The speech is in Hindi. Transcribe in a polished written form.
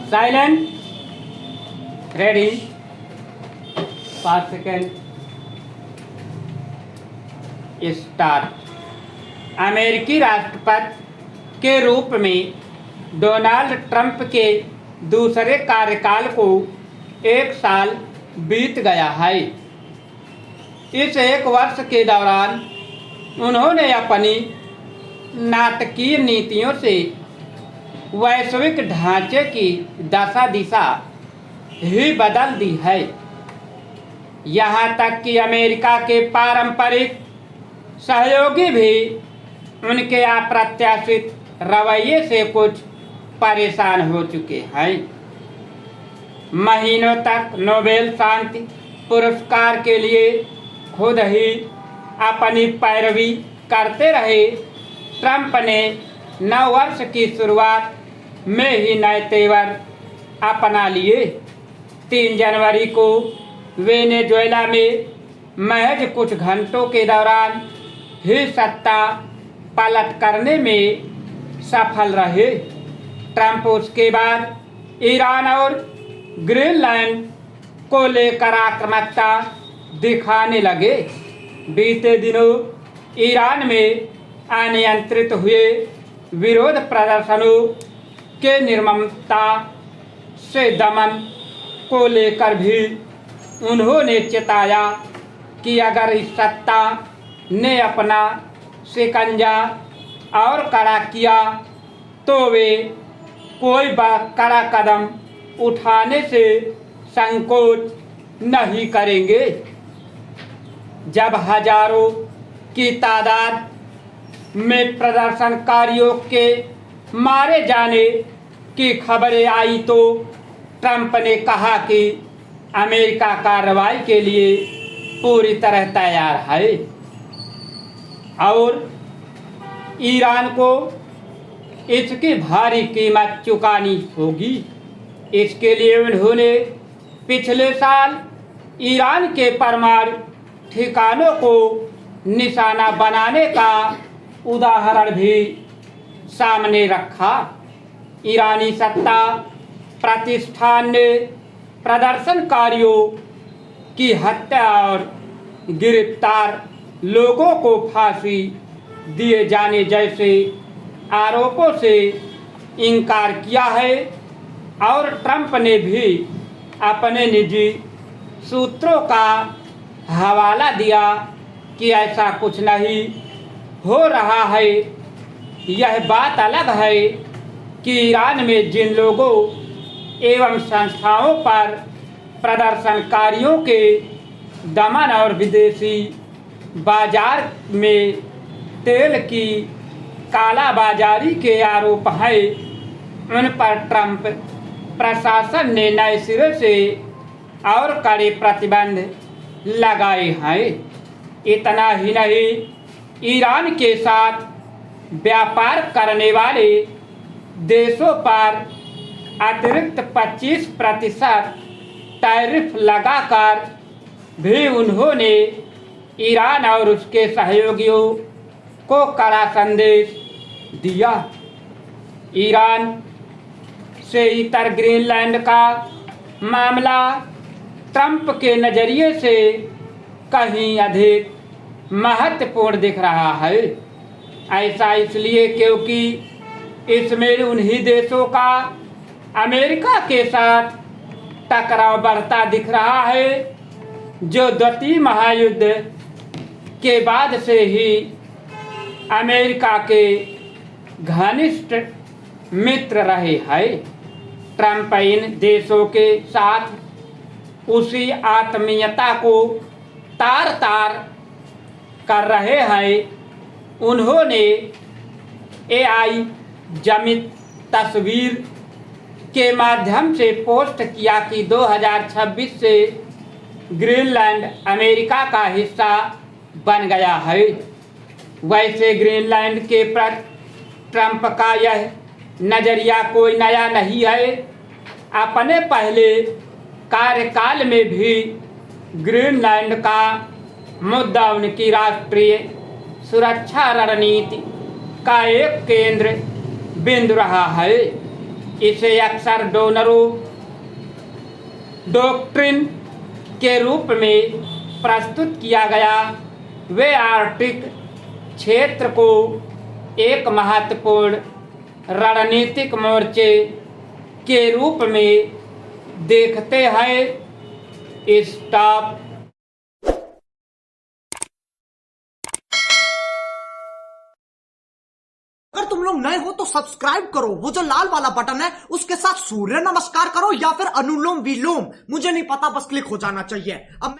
Silent ready 5 second start. अमेरिकी राष्ट्रपति के रूप में डोनाल्ड ट्रंप के दूसरे कार्यकाल को 1 साल बीत गया है। इस 1 वर्ष के दौरान उन्होंने अपनी नाटकीय नीतियों से वैश्विक ढांचे की दशा दिशा ही बदल दी है। यहाँ तक कि अमेरिका के पारंपरिक सहयोगी भी उनके अप्रत्याशित रवैये से कुछ परेशान हो चुके हैं। महीनों तक नोबेल शांति पुरस्कार के लिए खुद ही अपनी पैरवी करते रहे ट्रंप ने नव वर्ष की शुरुआत में ही नए तेवर अपना लिए। 3 जनवरी को वेनेजुएला में महज कुछ घंटों के दौरान ही सत्ता पलट करने में सफल रहे। ट्रंप उसके बाद ईरान और ग्रीनलैंड को लेकर आक्रामकता दिखाने लगे। बीते दिनों ईरान में अनियंत्रित हुए विरोध प्रदर्शनों के निर्ममता से दमन को लेकर भी उन्होंने चेताया कि अगर इस सत्ता ने अपना शिकंजा और कड़ा किया तो वे कोई कड़ा कदम उठाने से संकोच नहीं करेंगे। जब हजारों की तादाद में प्रदर्शनकारियों के मारे जाने की खबरें आई तो ट्रंप ने कहा कि अमेरिका कार्रवाई के लिए पूरी तरह तैयार है और ईरान को इसकी भारी कीमत चुकानी होगी। इसके लिए उन्होंने पिछले साल ईरान के परमाणु ठिकानों को निशाना बनाने का उदाहरण भी सामने रखा। ईरानी सत्ता प्रतिष्ठान ने प्रदर्शनकारियों की हत्या और गिरफ्तार लोगों को फांसी दिए जाने जैसे आरोपों से इनकार किया है और ट्रंप ने भी अपने निजी सूत्रों का हवाला दिया कि ऐसा कुछ नहीं हो रहा है। यह बात अलग है कि ईरान में जिन लोगों एवं संस्थाओं पर प्रदर्शनकारियों के दमन और विदेशी बाजार में तेल की कालाबाजारी के आरोप हैं, उन पर ट्रंप प्रशासन ने नए सिरे से और कड़े प्रतिबंध लगाए हैं। इतना ही नहीं, ईरान के साथ व्यापार करने वाले देशों पर अतिरिक्त 25% टैरिफ लगाकर भी उन्होंने ईरान और उसके सहयोगियों को कड़ा संदेश दिया। ईरान से इतर ग्रीनलैंड का मामला ट्रंप के नज़रिए से कहीं अधिक महत्वपूर्ण दिख रहा है। ऐसा इसलिए क्योंकि इसमें उन्हीं देशों का अमेरिका के साथ टकराव बढ़ता दिख रहा है जो द्वितीय महायुद्ध के बाद से ही अमेरिका के घनिष्ठ मित्र रहे हैं। ट्रंप इन देशों के साथ उसी आत्मीयता को तार तार कर रहे हैं। उन्होंने AI जमित तस्वीर के माध्यम से पोस्ट किया कि 2026 से ग्रीनलैंड अमेरिका का हिस्सा बन गया है। वैसे ग्रीनलैंड के प्रति ट्रंप का यह नज़रिया कोई नया नहीं है। अपने पहले कार्यकाल में भी ग्रीनलैंड का मुद्दा उनकी राष्ट्रीय सुरक्षा रणनीति का एक केंद्र बिंदु रहा है। इसे अक्सर डोक्ट्रिन के रूप में प्रस्तुत किया गया। वे आर्कटिक क्षेत्र को एक महत्वपूर्ण रणनीतिक मोर्चे के रूप में देखते हैं। स्टॉप। अगर तुम लोग नए हो तो सब्सक्राइब करो, वो जो लाल वाला बटन है उसके साथ सूर्य नमस्कार करो या फिर अनुलोम विलोम, मुझे नहीं पता, बस क्लिक हो जाना चाहिए। अब